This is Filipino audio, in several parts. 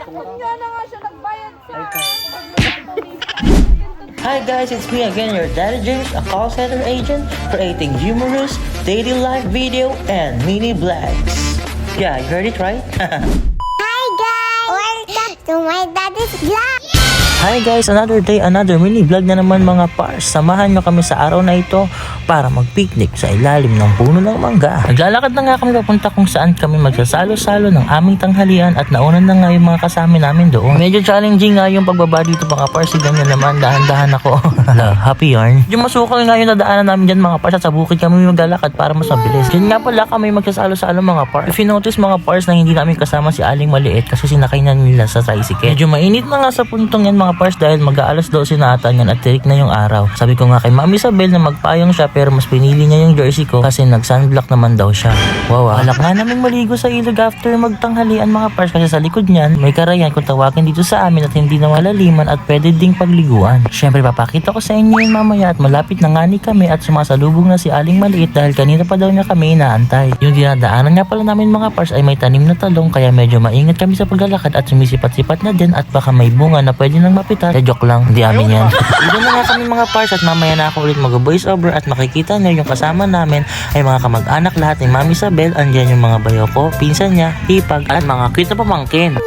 Kaya na nga siya nagbayad sa... Hi guys, it's me again, your Daddy James, a call center agent creating humorous daily life video and mini vlogs. Yeah, you heard it right? Hi guys! Welcome to my daddy's vlog! Hi guys, another day, another mini vlog na naman mga pars. Samahan nyo kami sa araw na ito para mag-picnic sa ilalim ng puno ng mangga. Naglalakad na nga kami papunta kung saan kami magsasalo-salo ng aming tanghalian at naunan na nga yung mga kasama namin doon. Medyo challenging nga yung pagbaba dito mga pars. Ganyan naman, dahan-dahan ako. Happy yarn. Yung masukal nga yung nadaanan namin dyan mga pars at sa bukid kami maglalakad para mas mabilis. Yan nga pala kami magsasalo-salo mga pars. If you notice mga pars na hindi namin kasama si Aling Maliit kasi sinakay na nila sa tricycle. Medyo mainit na nga sa puntong yan mga pars dahil mag-aalas 12 na ata yan at tirik na yung araw. Sabi ko nga kay Mami Isabel na magpayong siya pero mas pinili niya yung jersey ko kasi nag-sunblock naman daw siya. Wow, alak nga namin maligo sa ilog after magtanghalian mga pars kasi sa likod niyan may karayan kung tawagin dito sa amin at hindi na malaliman at pwede ding pagliguan. Syempre papakita ko sa inyo yun mamaya at malapit na nga ni kami at sumasalubong na si Aling Maliit dahil kanina pa daw niya kami inaantay. Yung dinadaanan nga pala namin mga pars ay may tanim na talong kaya medyo maingat kami sa paglalakad at sumisipat-sipat na din at baka may bunga na pwede nang mapitas. Joke lang, hindi amin yan. Dito na nga kami mga pars at mamaya na ako ulit mag-voice over at makikita nyo yung kasama namin ay mga kamag-anak lahat ni Mami Isabel. Andyan yung mga bayo ko, pinsan niya, hipag at mga cute na pamangkin.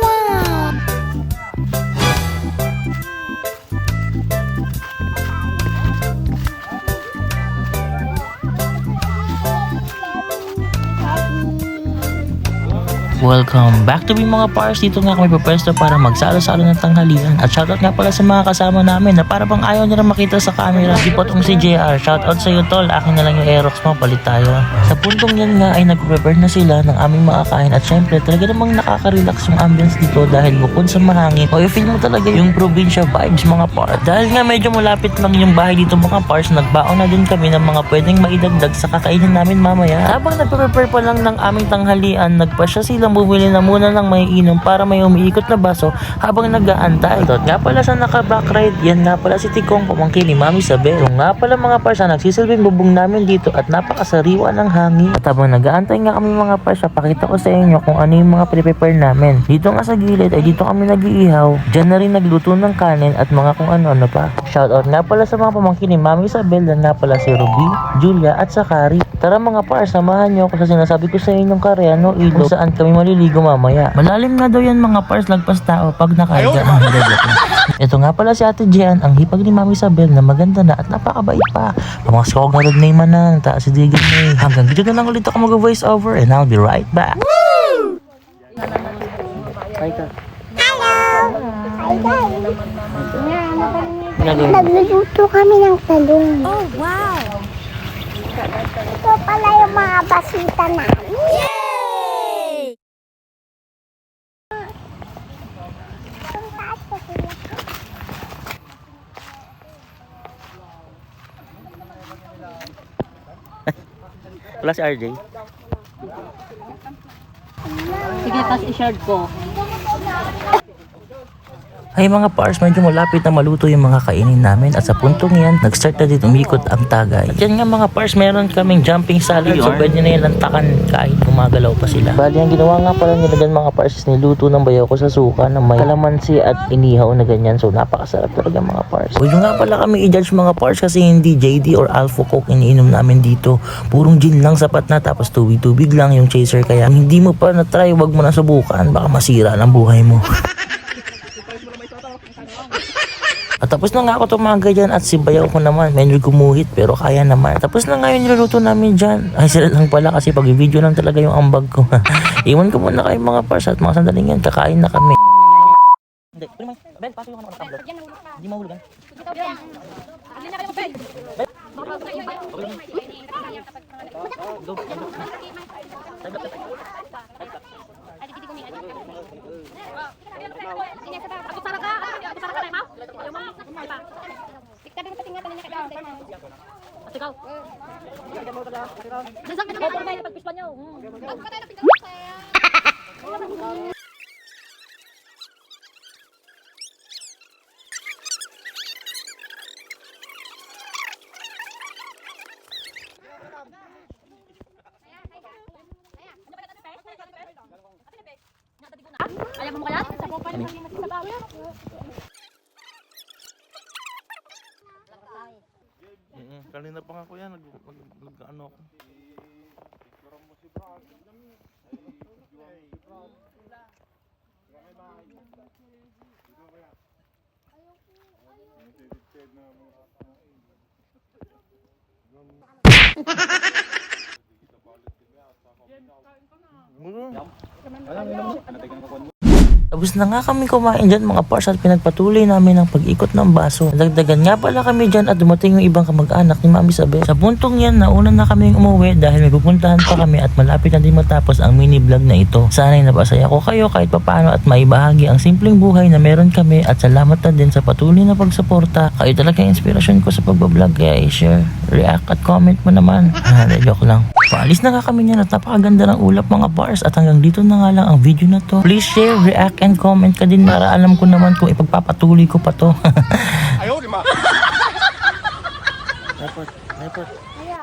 Welcome back to me mga pars. Dito nga kami pupwesto para magsalo-salo ng tanghalian. At shoutout nga pala sa mga kasama namin na para bang ayaw nila makita sa camera. Sipotong si JR. Shoutout sa iyo tol. Akin na lang yung Aerox mo. Palit tayo. Sa puntong yan nga ay nag-prepare na sila ng aming makakain. At syempre talaga namang nakaka-relax yung ambience dito dahil bukod sa mahangin o feel mo talaga yung probinsya vibes mga pars. Dahil nga medyo malapit lang yung bahay dito mga pars, nagbaon na din kami ng mga pwedeng maidagdag sa kakainin namin mamaya. Habang nag-prepare pa lang ng aming tanghalian, nagpasya sila bumili na muna ng may inom para may umiikot na baso habang nag-aantay. At nga pala sa naka-back ride, yan nga pala si Tikong, pamangkin ni Mami Isabel. Yung nga pala mga parsa, nagsisilbing bubong namin dito at napakasariwa ng hangin. At habang nag-aantay nga kami mga parsa, pakita ko sa inyo kung ano yung mga prepare namin. Dito nga sa gilid ay dito kami nag-iihaw. Diyan na rin nagluto ng kanin at mga kung ano-ano pa. Shoutout nga pala sa mga pamangkin ni Mami Isabel, yan nga pala si Ruby, Julia at Sakari. Tara mga parsa, samahan nyo ako sa sinasabi ko sa inyong Kareano ilog saan kami maliligo mamaya. Malalim nga daw yan mga pars, lagpas tao pag nakaiga. Ito nga pala si Ate Jean, ang hipag ni Mami Isabel na maganda na at napakabait pa. Pamakas ko agad na yung manan, taas si Digan na eh. Hanggang dito na lang ulit ako mag-voice over and I'll be right back. Hello! Hi guys! Nagluluto kami ng talong. Oh wow! Ito pala yung mga basita namin. Yay! Wala si RJ. Sige, tapos i-share ko. Ay mga pars, medyo malapit na maluto yung mga kainin namin at sa puntong yan, nag-start na din umikot ang tagay. At yan nga mga pars, meron kaming jumping salad so pwede na yan lantakan kahit gumagalaw pa sila. Bali, ang ginawa nga pala nila dyan mga pars is niluto ng bayaw ko sa suka na may kalamansi at inihaw na ganyan. So napakasarap talaga mga pars. Huwag nga pala kami i-judge mga pars kasi hindi JD or Alpha Coke iniinom namin dito. Purong gin lang sapat na tapos tubig-tubig lang yung chaser. Kaya kung hindi mo pa na-try, wag mo na subukan. Baka masira ang buhay mo. At tapos na nga ako tumaga dyan at si bayaw ko naman medyo gumuhit pero kaya naman. Tapos na nga yung niluluto namin dyan. Ay sila lang pala kasi pag video lang talaga yung ambag ko. Iwan ko muna kayo mga pars at mga sandaling yan, kakain na kami. Hindi, Ben, pasok yung ano ka upload. Hindi mahulugan. Go. Ayaw mo makalat? Sa po pa rin sa bawi. Kanina pa nga ko yan, nag-ano ako. Tapos na nga kami kumain dyan mga pars at pinagpatuloy namin ang pag-ikot ng baso. Dagdagan nga pala kami dyan at dumating yung ibang kamag-anak ni Mami Isabel. Sa puntong yan, nauna na kami umuwi dahil may pupuntahan pa kami at malapit na din matapos ang mini vlog na ito. Sana'y napasaya ko kayo kahit papano at maibahagi ang simpleng buhay na meron kami at salamat na din sa patuloy na pagsuporta. Kayo talaga yung inspirasyon ko sa pagbablog kaya i-share, react at comment mo naman. Joke lang. Paalis na nga kami niyan at napakaganda ng ulap mga pars at hanggang dito na nga lang ang video na to. Please share, react and comment ka din para alam ko naman kung ipagpapatuloy ko pa to. Ayaw, di ma! Report. Kaya,